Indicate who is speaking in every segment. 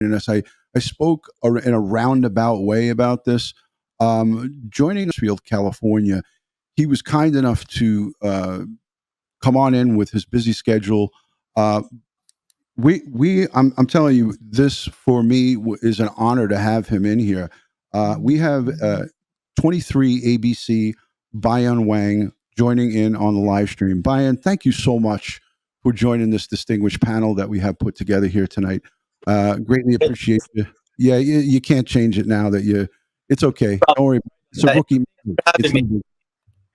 Speaker 1: us. I spoke in a roundabout way about this. Joining Bakersfield, California, he was kind enough to come on in with his busy schedule. I'm telling you, this for me is an honor to have him in here. We have 23 ABC Bayan Wang joining in on the live stream. Bayan, thank you so much for joining this distinguished panel that we have put together here tonight. Greatly appreciate you. Yeah, you can't change it now that you. It's okay. Don't worry. It's a rookie.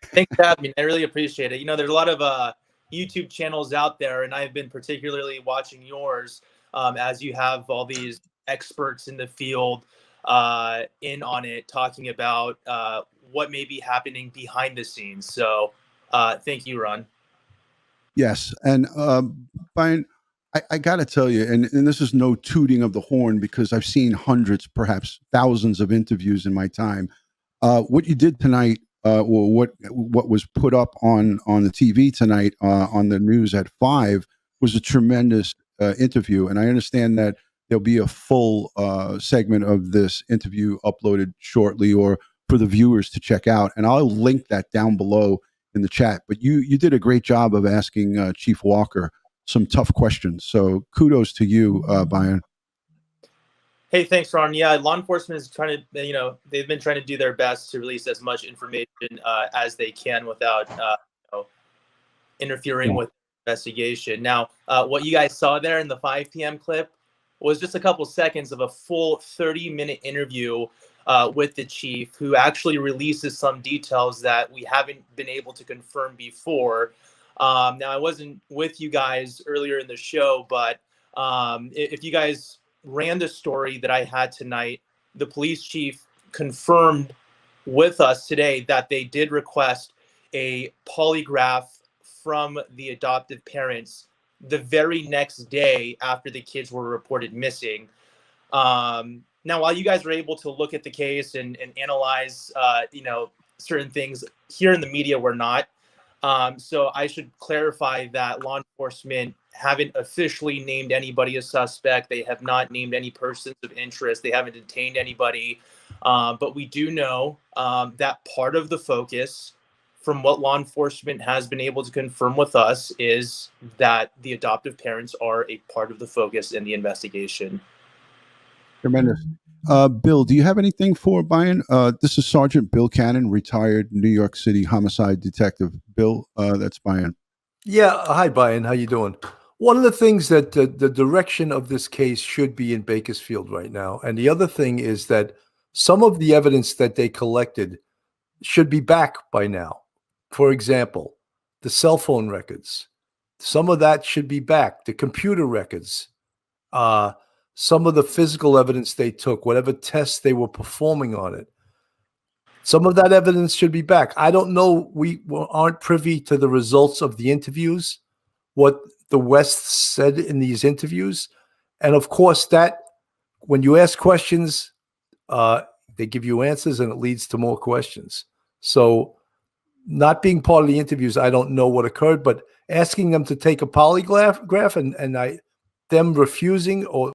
Speaker 2: Thanks for having me. I really appreciate it. You know, there's a lot of YouTube channels out there, and I've been particularly watching yours as you have all these experts in the field in on it, talking about what may be happening behind the scenes. So thank you, Ron.
Speaker 1: Yes. And Bayan, I got to tell you, and this is no tooting of the horn because I've seen hundreds, perhaps thousands of interviews in my time. What you did tonight, what was put up on the TV tonight on the news at 5 was a tremendous interview. And I understand that there'll be a full segment of this interview uploaded shortly or for the viewers to check out. And I'll link that down below in the chat. But you did a great job of asking Chief Walker some tough questions. So kudos to you, Bayan.
Speaker 2: Hey, thanks, Ron. Yeah, law enforcement is trying to, they've been trying to do their best to release as much information as they can without interfering with the investigation. Now, what you guys saw there in the 5 p.m. clip was just a couple seconds of a full 30-minute interview with the chief, who actually releases some details that we haven't been able to confirm before. Now, I wasn't with you guys earlier in the show, but if you guys ran the story that I had tonight, the police chief confirmed with us today that they did request a polygraph from the adoptive parents the very next day after the kids were reported missing. Now, while you guys were able to look at the case and analyze, certain things here in the media, we're not. So I should clarify that law enforcement haven't officially named anybody a suspect. They have not named any persons of interest. They haven't detained anybody. But we do know that part of the focus, from what law enforcement has been able to confirm with us, is that the adoptive parents are a part of the focus in the investigation.
Speaker 1: Tremendous. Bill, do you have anything for Bayan? This is Sergeant Bill Cannon, retired New York City homicide detective. Bill, that's Bayan.
Speaker 3: Yeah. Hi, Bayan. How you doing? One of the things that the direction of this case should be in Bakersfield right now. And the other thing is that some of the evidence that they collected should be back by now. For example, the cell phone records, some of that should be back. The computer records, some of the physical evidence they took, whatever tests they were performing on it, some of that evidence should be back. I don't know. We aren't privy to the results of the interviews, what the West said in these interviews. And of course, that when you ask questions, they give you answers and it leads to more questions. So not being part of the interviews, I don't know what occurred, but asking them to take a polygraph and them refusing or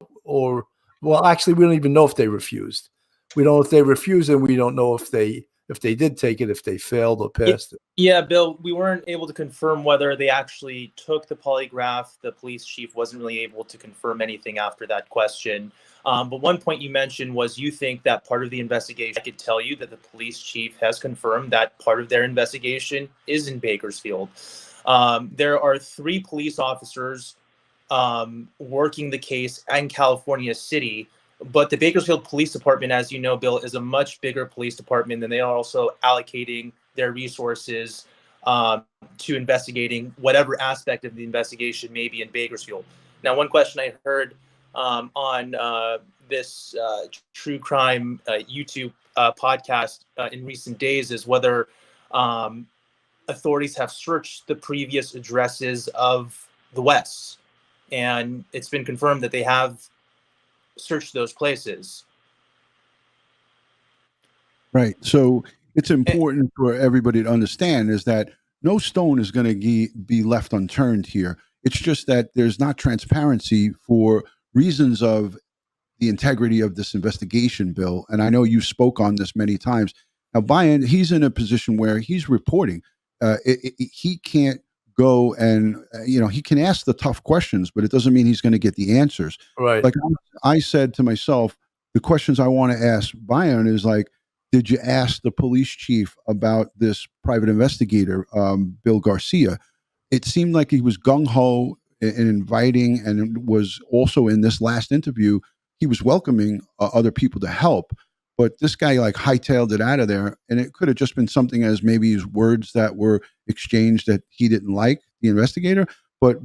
Speaker 3: well, actually, we don't even know if they refused. We don't know if they refused, and we don't know if they did take it, if they failed or passed it.
Speaker 2: Yeah, Bill, we weren't able to confirm whether they actually took the polygraph. The police chief wasn't really able to confirm anything after that question. But one point you mentioned was you think that part of the investigation, I could tell you that the police chief has confirmed that part of their investigation is in Bakersfield. There are 3 police officers working the case in California City, but the Bakersfield Police Department, as you know, Bill, is a much bigger police department, and they are also allocating their resources to investigating whatever aspect of the investigation may be in Bakersfield. Now, one question I heard on this true crime YouTube podcast in recent days is whether authorities have searched the previous addresses of the Wests. And it's been confirmed that they have searched those places.
Speaker 1: Right. So it's important for everybody to understand is that no stone is going to be left unturned here. It's just that there's not transparency for reasons of the integrity of this investigation, Bill. And I know you spoke on this many times. Now, Bayan, he's in a position where he's reporting. He can't go and he can ask the tough questions, but it doesn't mean he's going to get the answers.
Speaker 3: Right.
Speaker 1: Like I said to myself, the questions I want to ask Bayan is like, did you ask the police chief about this private investigator, Bill Garcia? It seemed like he was gung ho and inviting, and was also in this last interview, he was welcoming other people to help. But this guy like hightailed it out of there, and it could have just been something as maybe his words that were exchanged that he didn't like the investigator. But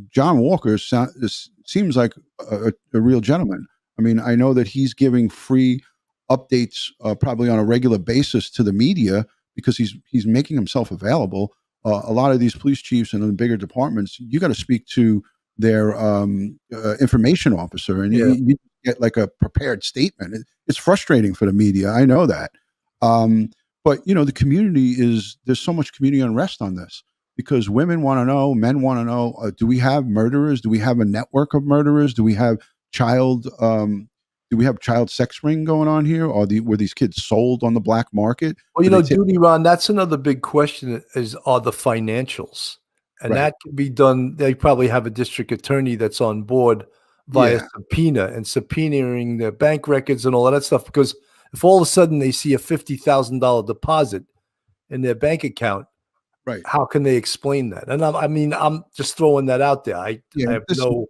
Speaker 1: Jon Walker seems like a real gentleman. I mean, I know that he's giving free updates probably on a regular basis to the media because he's making himself available. A lot of these police chiefs and the bigger departments, you got to speak to their information officer, and you get like a prepared statement. It's frustrating for the media. I know that. But the community there's so much community unrest on this because women want to know, men want to know, do we have murderers? Do we have a network of murderers? Do we have child sex ring going on here? Or were these kids sold on the black market?
Speaker 3: Well, DutyRon, that's another big question are the financials. And that can be done. They probably have a district attorney that's on board via subpoena and subpoenaing their bank records and all of that stuff. Because if all of a sudden they see a $50,000 deposit in their bank account, how can they explain that? And I'm just throwing that out there. I have no.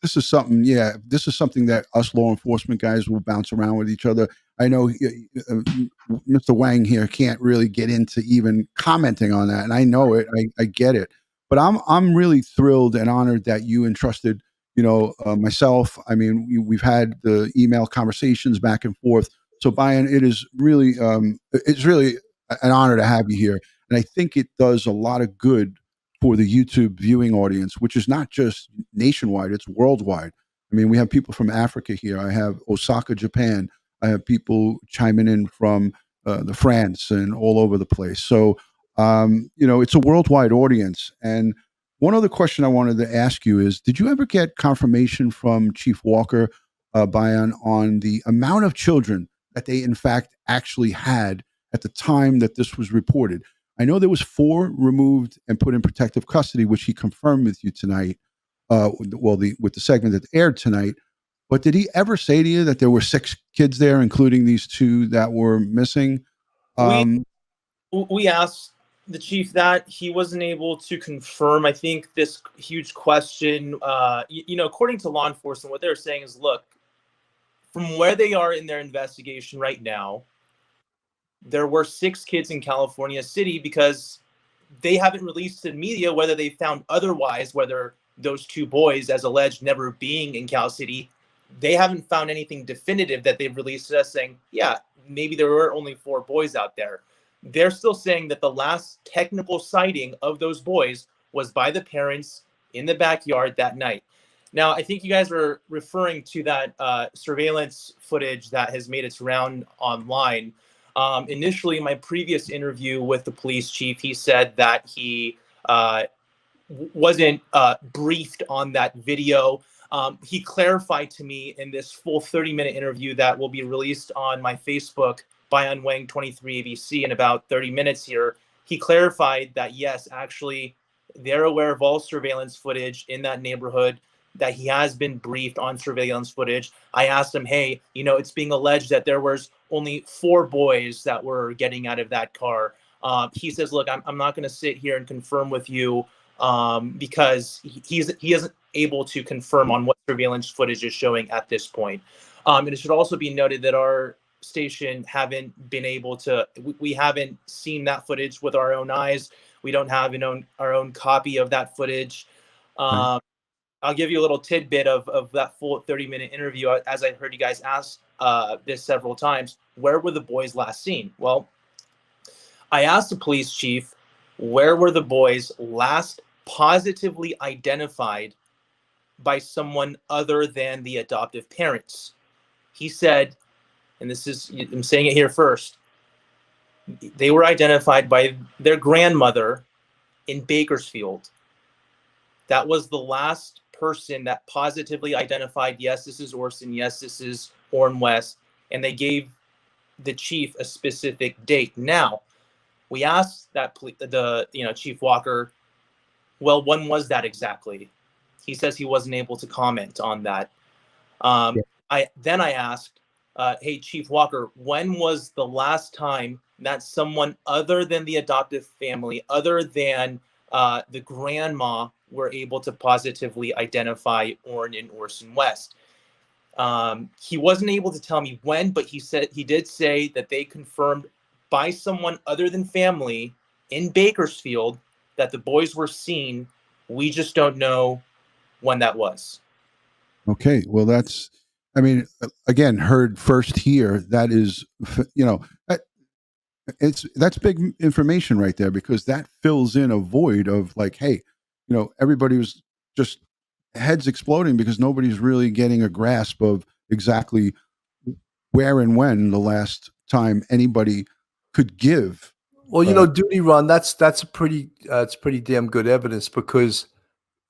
Speaker 1: This is something, this is something that us law enforcement guys will bounce around with each other. I know Mr. Wang here can't really get into even commenting on that, and I know it. I get it, but I'm really thrilled and honored that you entrusted, myself. I mean, we've had the email conversations back and forth. So, Bayan, it's really an honor to have you here, and I think it does a lot of good for the YouTube viewing audience, which is not just nationwide, it's worldwide. I mean, we have people from Africa here. I have Osaka, Japan. I have people chiming in from the France and all over the place. So, it's a worldwide audience. And one other question I wanted to ask you is, did you ever get confirmation from Chief Walker, Bayan, on the amount of children that they, in fact, actually had at the time that this was reported? I know there was 4 removed and put in protective custody, which he confirmed with you tonight. With the segment that aired tonight. But did he ever say to you that there were 6 kids there, including these 2 that were missing?
Speaker 2: We asked the chief that. He wasn't able to confirm. I think this huge question, according to law enforcement, what they're saying is, look, from where they are in their investigation right now, there were 6 kids in California City because they haven't released to the media whether they found otherwise, whether those 2 boys, as alleged, never being in Cal City, they haven't found anything definitive that they've released to us saying, yeah, maybe there were only 4 boys out there. They're still saying that the last technical sighting of those boys was by the parents in the backyard that night. Now, I think you guys are referring to that surveillance footage that has made its round online. Initially, in my previous interview with the police chief, he said that he wasn't briefed on that video. He clarified to me in this full 30-minute interview that will be released on my Facebook, Bayan Wang 23 ABC, in about 30 minutes here. He clarified that, yes, actually, they're aware of all surveillance footage in that neighborhood, that he has been briefed on surveillance footage. I asked him, hey, it's being alleged that there was only 4 boys that were getting out of that car. He says, look, I'm not going to sit here and confirm with you because he isn't able to confirm on what surveillance footage is showing at this point. And it should also be noted that our station haven't been able to, we haven't seen that footage with our own eyes. We don't have our own copy of that footage. I'll give you a little tidbit of that full 30-minute interview. As I heard you guys ask this several times, where were the boys last seen? Well, I asked the police chief, where were the boys last positively identified by someone other than the adoptive parents? He said, and I'm saying it here first, they were identified by their grandmother in Bakersfield. That was the last person that positively identified, yes, this is Orson, yes, this is Orrin West, and they gave the chief a specific date. Now, we asked that Chief Walker, well, when was that exactly? He says he wasn't able to comment on that.
Speaker 1: Yeah.
Speaker 2: I asked, hey, Chief Walker, when was the last time that someone other than the adoptive family, other than the grandma, were able to positively identify Orrin and Orson West? He wasn't able to tell me when, but he did say that they confirmed by someone other than family in Bakersfield that the boys were seen. We just don't know when that was.
Speaker 1: Okay. Well, that's, I mean, again, heard first here. That is, that's big information right there, because that fills in a void of like, hey, everybody was just heads exploding because nobody's really getting a grasp of exactly where and when the last time anybody could give.
Speaker 3: Well, DutyRon, that's a pretty it's pretty damn good evidence, because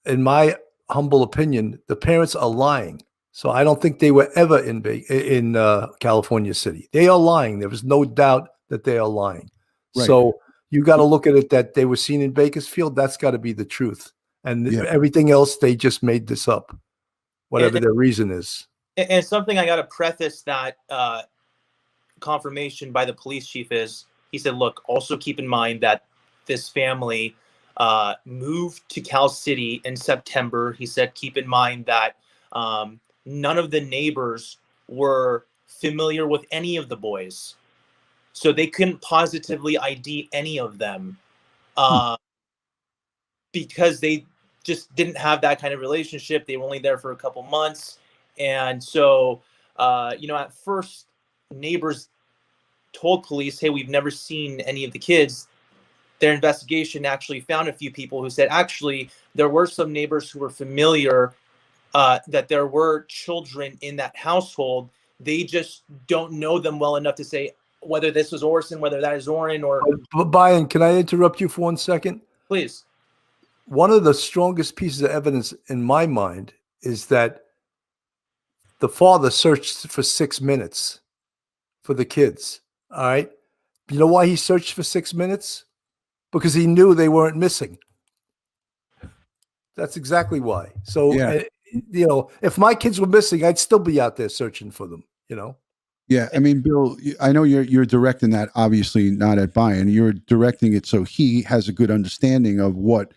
Speaker 3: in my humble opinion, the parents are lying. So I don't think they were ever in California City. They are lying. There was no doubt that they are lying.
Speaker 1: Right.
Speaker 3: So you got to look at it that they were seen in Bakersfield. That's got to be the truth. And
Speaker 1: Yeah.
Speaker 3: everything else, they just made this up, whatever their reason is.
Speaker 2: And something I got to preface that confirmation by the police chief is, he said, look, also keep in mind that this family moved to Cal City in September. He said, keep in mind that none of the neighbors were familiar with any of the boys. So they couldn't positively ID any of them because they just didn't have that kind of relationship. They were only there for a couple months. And so, at first, neighbors told police, hey, we've never seen any of the kids. Their investigation actually found a few people who said, actually, there were some neighbors who were familiar that there were children in that household. They just don't know them well enough to say whether this was Orson, whether that is Orrin, or...
Speaker 3: But Bayan, can I interrupt you for 1 second?
Speaker 2: Please.
Speaker 3: One of the strongest pieces of evidence in my mind is that the father searched for 6 minutes for the kids. All right. You know why he searched for 6 minutes? Because he knew they weren't missing. That's exactly why. So,
Speaker 1: Yeah.
Speaker 3: If my kids were missing, I'd still be out there searching for them,
Speaker 1: Yeah, I mean, Bill, I know you're directing that, obviously not at Bayan. You're directing it so he has a good understanding of what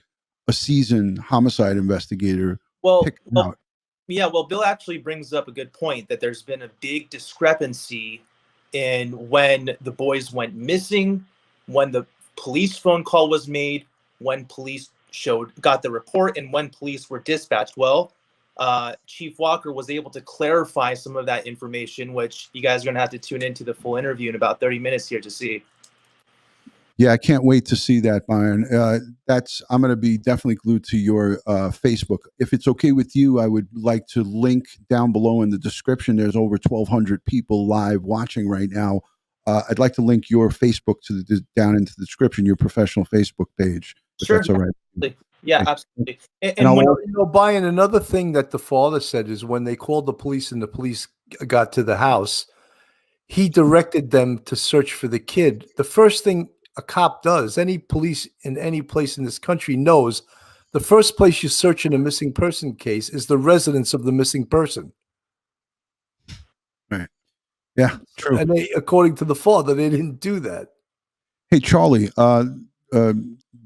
Speaker 1: a seasoned homicide investigator picked out.
Speaker 2: Yeah, well, Bill actually brings up a good point, that there's been a big discrepancy in when the boys went missing, when the police phone call was made, when police got the report, and when police were dispatched. Well, Chief Walker was able to clarify some of that information, which you guys are going to have to tune into the full interview in about 30 minutes here to see.
Speaker 1: Yeah, I can't wait to see that, Bayan. I'm going to be definitely glued to your Facebook. If it's okay with you, I would like to link down below in the description. There's over 1,200 people live watching right now. I'd like to link your Facebook down into the description, your professional Facebook page.
Speaker 2: Sure.
Speaker 1: If that's all right.
Speaker 2: Yeah, absolutely.
Speaker 3: And Bayan, another thing that the father said is when they called the police and the police got to the house, he directed them to search for the kid. The first thing a cop does, any police in any place in this country knows, the first place you search in a missing person case is the residence of the missing person.
Speaker 1: Right. Yeah, true.
Speaker 3: And according to the father, they didn't do that.
Speaker 1: Hey, Charlie,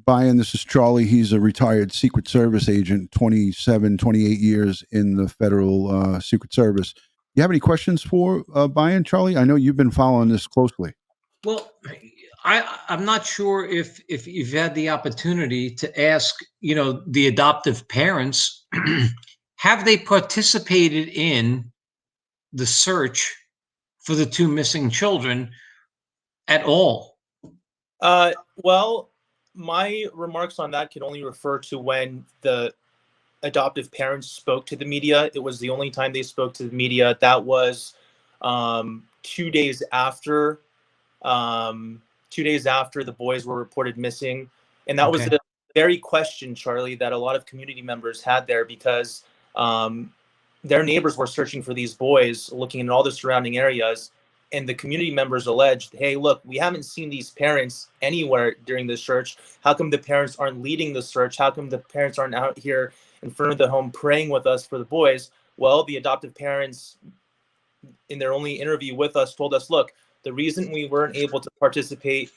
Speaker 1: Bayan, this is Charlie. He's a retired Secret Service agent, 28 years in the federal Secret Service. You have any questions for Bayan, Charlie? I know you've been following this closely.
Speaker 4: Well, I'm not sure if you've had the opportunity to ask, the adoptive parents, have they participated in the search for the two missing children at all?
Speaker 2: Well, my remarks on that can only refer to when the adoptive parents spoke to the media. It was the only time they spoke to the media. That was 2 days after. 2 days after the boys were reported missing. And that was the very question, Charlie, that a lot of community members had there, because their neighbors were searching for these boys, looking in all the surrounding areas, and the community members alleged, hey, look, we haven't seen these parents anywhere during the search. How come the parents aren't leading the search? How come the parents aren't out here in front of the home praying with us for the boys? Well, the adoptive parents, in their only interview with us, told us, look, the reason we weren't able to participate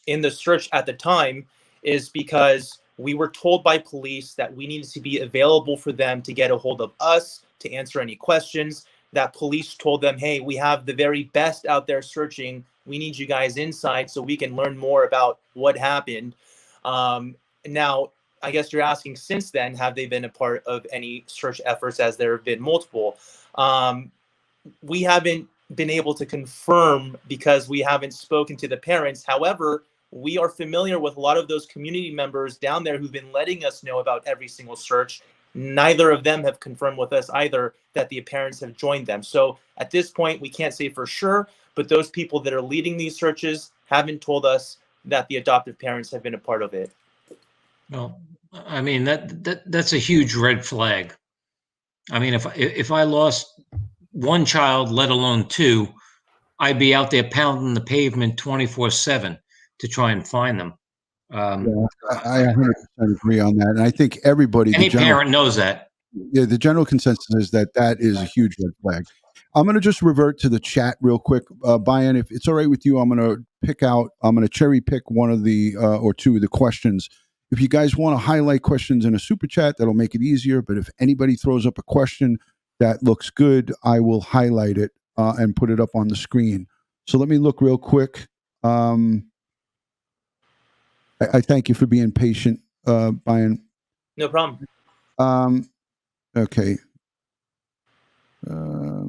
Speaker 2: in the search at the time is because we were told by police that we needed to be available for them to get a hold of us to answer any questions. That police told them, hey, we have the very best out there searching. We need you guys inside so we can learn more about what happened. Now, I guess you're asking, since then, have they been a part of any search efforts, as there have been multiple? We haven't been able to confirm because we haven't spoken to the parents. However, we are familiar with a lot of those community members down there who've been letting us know about every single search. Neither of them have confirmed with us either that the parents have joined them. So at this point, we can't say for sure, but those people that are leading these searches haven't told us that the adoptive parents have been a part of it.
Speaker 4: Well, I mean, that's a huge red flag. I mean, if I lost one child, let alone two, I'd be out there pounding the pavement 24/7 to try and find them.
Speaker 1: Yeah, I 100% agree on that, and I think everybody,
Speaker 4: Any parent knows that.
Speaker 1: yeah, the general consensus is that that is a huge red flag. I'm going to just revert to the chat real quick, Bayan. If it's all right with you, I'm going to cherry pick one of the or two of the questions. If you guys want to highlight questions in a super chat, that'll make it easier. But if anybody throws up a question that looks good, I will highlight it and put it up on the screen. So let me look real quick. I thank you for being patient, Bayan.
Speaker 2: No problem.
Speaker 1: Okay.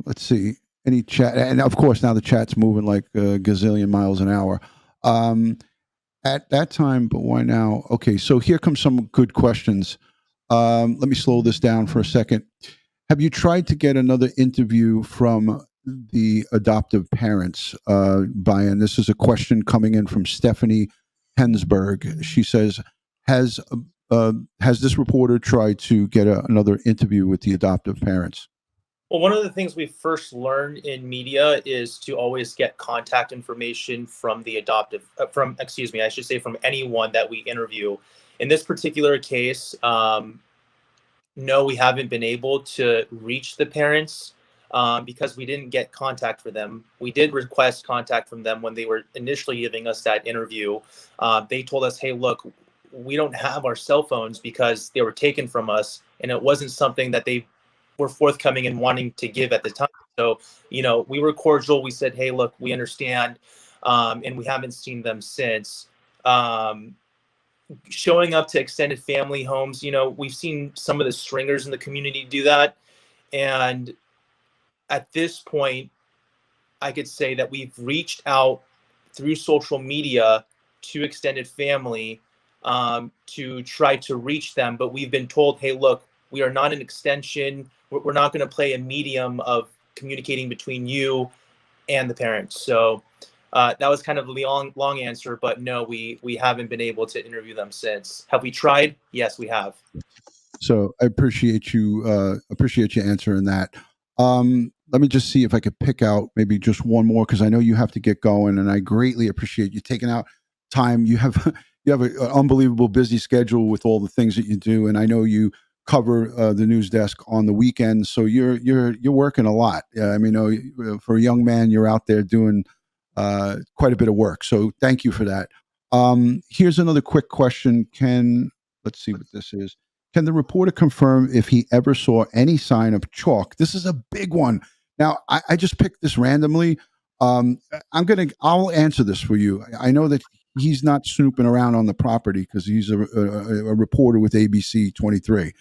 Speaker 1: Let's see. Any chat, and of course now the chat's moving like a gazillion miles an hour. At that time, but why now? Okay, so here comes some good questions. Let me slow this down for a second. Have you tried to get another interview from the adoptive parents, Bayan? This is a question coming in from Stephanie Hensberg. She says, has this reporter tried to get another interview with the adoptive parents?
Speaker 2: Well, one of the things we first learned in media is to always get contact information from the adoptive, from anyone that we interview. In this particular case, no, we haven't been able to reach the parents because we didn't get contact for them. We did request contact from them when they were initially giving us that interview. They told us, hey, look, we don't have our cell phones because they were taken from us, and it wasn't something that they were forthcoming and wanting to give at the time. So, we were cordial. We said, hey, look, we understand. And we haven't seen them since. Showing up to extended family homes, we've seen some of the stringers in the community do that. And at this point, I could say that we've reached out through social media to extended family to try to reach them. But we've been told, hey, look, we are not an extension. We're not going to play a medium of communicating between you and the parents. So that was kind of a long answer, but no, we haven't been able to interview them since. Have we tried? Yes, we have.
Speaker 1: So I appreciate you answering that. Let me just see if I could pick out maybe just one more, because I know you have to get going, and I greatly appreciate you taking out time. You have an unbelievable busy schedule with all the things that you do, and I know you cover the news desk on the weekends, so you're working a lot. I mean, for a young man, you're out there doing quite a bit of work. So thank you for that. Here's another quick question. Let's see what this is. Can the reporter confirm if he ever saw any sign of chalk? This is a big one. Now, I just picked this randomly. I'll answer this for you. I know that he's not snooping around on the property because he's a reporter with ABC 23.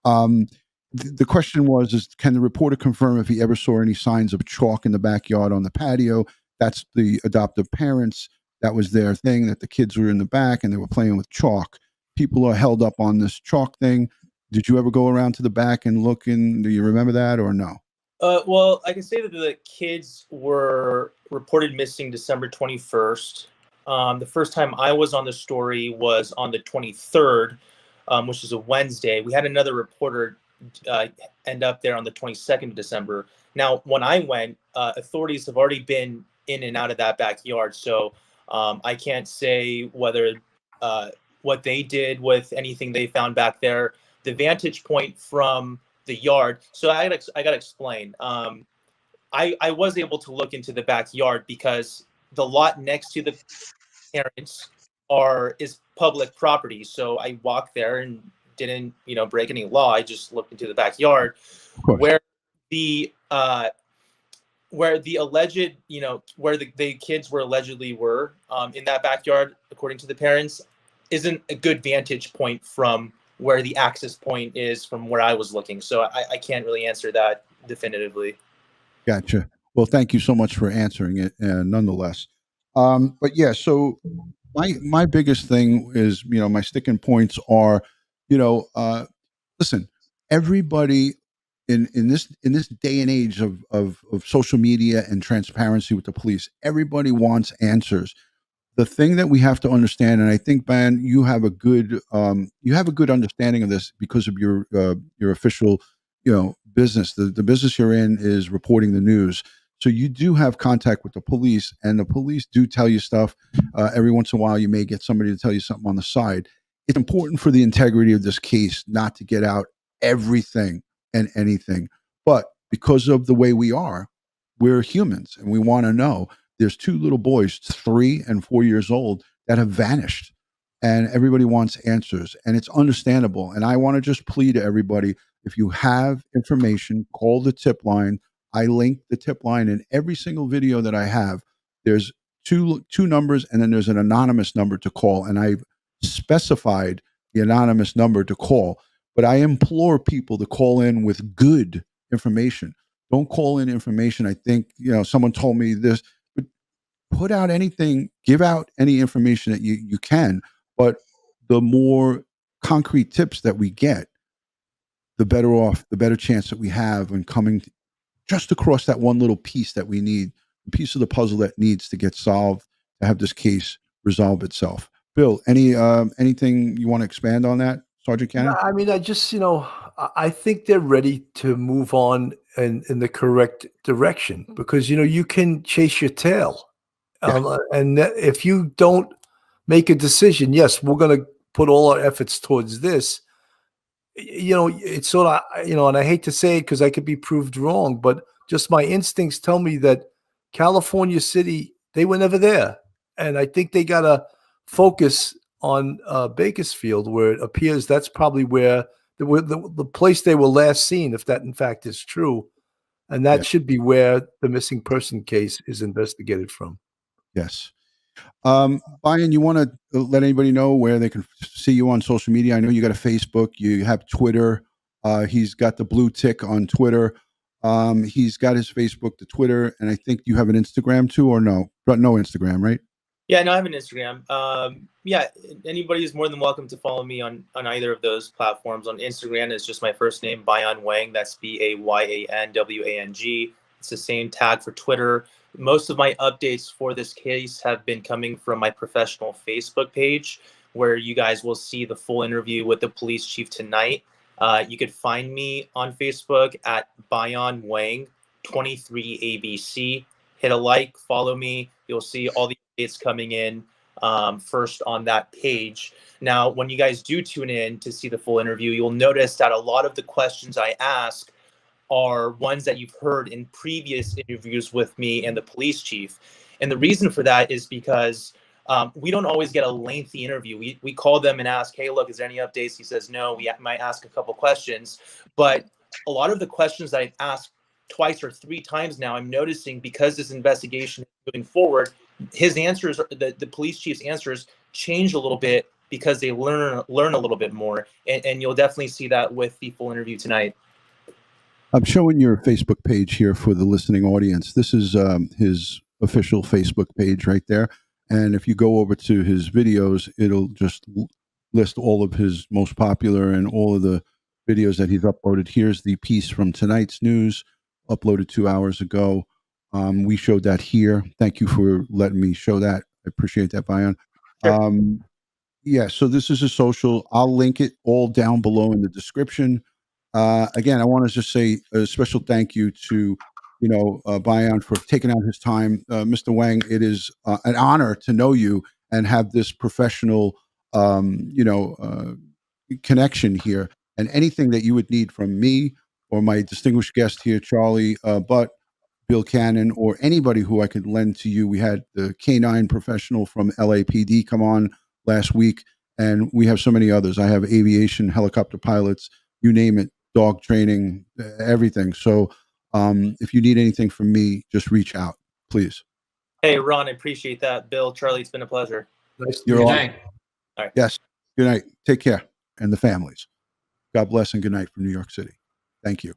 Speaker 1: The question was, can the reporter confirm if he ever saw any signs of chalk in the backyard on the patio? That's the adoptive parents. That was their thing, that the kids were in the back and they were playing with chalk. People are held up on this chalk thing. Did you ever go around to the back and look in? Do you remember that or no?
Speaker 2: Well, I can say that the kids were reported missing December 21st. The first time I was on the story was on the 23rd, which is a Wednesday. We had another reporter end up there on the 22nd of December. Now, when I went, authorities have already been in and out of that backyard, so I can't say whether what they did with anything they found back there. The vantage point from the yard. So I got to explain. I was able to look into the backyard because the lot next to the parents is public property. So I walked there and didn't break any law. I just looked into the backyard
Speaker 1: Of course.
Speaker 2: where the alleged where the kids were allegedly in that backyard, according to the parents, isn't a good vantage point from where the access point is from where I was looking. So I can't really answer that definitively.
Speaker 1: Gotcha. Well, thank you so much for answering it, nonetheless. But yeah, so my biggest thing is, my sticking points are, listen, everybody in this day and age of social media and transparency with the police, everybody wants answers. The thing that we have to understand, and I think, Ben, you have a good understanding of this because of your official business. The business you're in is reporting the news, so you do have contact with the police, and the police do tell you stuff. Every once in a while, you may get somebody to tell you something on the side. It's important for the integrity of this case not to get out everything and anything, but because of the way we are, we're humans and we want to know. There's two little boys, 3 and 4 years old, that have vanished, and everybody wants answers, and it's understandable. And I want to just plead to everybody: if you have information, call the tip line. I link the tip line in every single video that I have. There's two numbers, and then there's an anonymous number to call, and I've specified the anonymous number to call. But I implore people to call in with good information. Don't call in information. I think someone told me this. Put out anything, give out any information that you can, but the more concrete tips that we get, the better chance that we have in coming just across that one little piece that we need, the piece of the puzzle that needs to get solved to have this case resolve itself. Bill, anything you want to expand on that, Sergeant Cannon?
Speaker 3: I mean, I think they're ready to move on in the correct direction because, you can chase your tail. And if you don't make a decision, yes, we're going to put all our efforts towards this. It's sort of, and I hate to say it because I could be proved wrong, but just my instincts tell me that California City, they were never there. And I think they got to focus on Bakersfield, where it appears that's probably where the place they were last seen, if that in fact is true. And that should be where the missing person case is investigated from.
Speaker 1: Yes. Bayan, you want to let anybody know where they can see you on social media? I know you got a Facebook, you have Twitter. He's got the blue tick on Twitter. He's got his Facebook, the Twitter, and I think you have an Instagram too, or no? But no Instagram, right?
Speaker 2: Yeah, no, I have an Instagram. Yeah, anybody is more than welcome to follow me on either of those platforms. On Instagram, it's just my first name, Bayan Wang. That's BAYANWANG. It's the same tag for Twitter. Most of my updates for this case have been coming from my professional Facebook page, where you guys will see the full interview with the police chief tonight. You could find me on Facebook at Bayan Wang 23ABC. Hit a like, follow me. You'll see all the updates coming in first on that page. Now, when you guys do tune in to see the full interview, you'll notice that a lot of the questions I ask are ones that you've heard in previous interviews with me and the police chief. And the reason for that is because we don't always get a lengthy interview. We call them and ask, hey, look, is there any updates? He says, no, we might ask a couple questions. But a lot of the questions that I've asked twice or 3 times now, I'm noticing because this investigation is moving forward, his answers, the police chief's answers change a little bit because they learn a little bit more. And you'll definitely see that with the full interview tonight.
Speaker 1: I'm showing your Facebook page here for the listening audience. This is his official Facebook page right there. And if you go over to his videos, it'll just list all of his most popular and all of the videos that he's uploaded. Here's the piece from tonight's news, uploaded 2 hours ago. We showed that here. Thank you for letting me show that. I appreciate that, Bayan.
Speaker 2: Sure.
Speaker 1: Yeah, so this is a social. I'll link it all down below in the description. Again, I want to just say a special thank you to, Bayan for taking out his time. Mr. Wang, it is an honor to know you and have this professional, connection here. And anything that you would need from me or my distinguished guest here, Charlie Butt, Bill Cannon, or anybody who I could lend to you. We had the K9 professional from LAPD come on last week, and we have so many others. I have aviation, helicopter pilots, you name it, dog training, everything. So if you need anything from me, just reach out, please.
Speaker 2: Hey, Ron, I appreciate that. Bill, Charlie, it's been a pleasure.
Speaker 3: Nice to
Speaker 1: You're
Speaker 3: meet
Speaker 1: on.
Speaker 3: you.
Speaker 2: All right.
Speaker 1: Yes. Good night. Take care. And the families. God bless and good night from New York City. Thank you.